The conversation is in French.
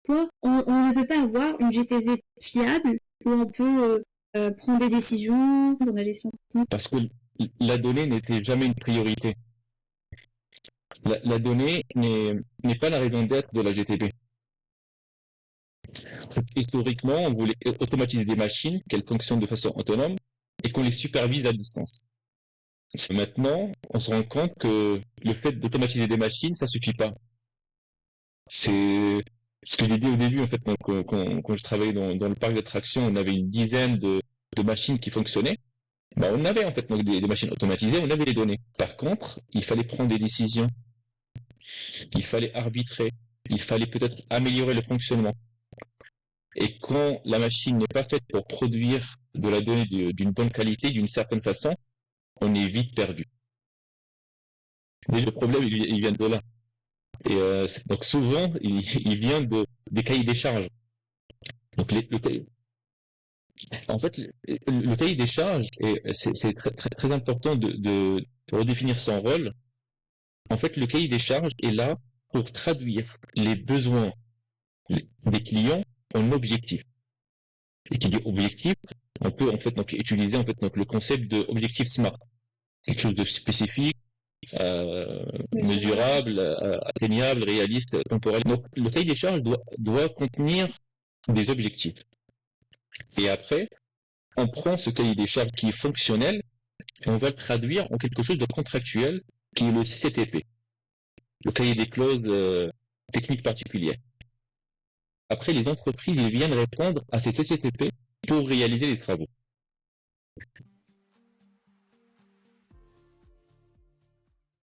pourquoi on ne peut pas avoir une GTV fiable où on peut prendre des décisions dans la gestion technique? Parce que la donnée n'était jamais une priorité. La donnée n'est pas la raison d'être de la GTB. Historiquement, on voulait automatiser des machines, qu'elles fonctionnent de façon autonome, et qu'on les supervise à distance. Maintenant, on se rend compte que le fait d'automatiser des machines, ça suffit pas. C'est ce que j'ai dit au début, en fait, donc, quand je travaillais dans le parc d'attractions, on avait une dizaine de machines qui fonctionnaient. Ben, on avait en fait donc, des machines automatisées, on avait les données. Par contre, il fallait prendre des décisions, il fallait arbitrer, il fallait peut-être améliorer le fonctionnement. Et quand la machine n'est pas faite pour produire de la donnée d'une bonne qualité, d'une certaine façon, on est vite perdu. Mais le problème, il vient de là. Et donc souvent, il vient des cahiers des charges. Donc en fait, le cahier des charges, c'est très, très, très important de redéfinir son rôle. En fait, le cahier des charges est là pour traduire les besoins des clients en objectifs. Et qui dit objectif, on peut en fait donc utiliser en fait donc le concept de objectif SMART, quelque chose de spécifique, mesurable, atteignable, réaliste, temporel. Donc le cahier des charges doit contenir des objectifs. Et après, on prend ce cahier des charges qui est fonctionnel et on va le traduire en quelque chose de contractuel qui est le CTP, le cahier des clauses techniques particulières. Après, les entreprises viennent répondre à ces CCTP pour réaliser les travaux.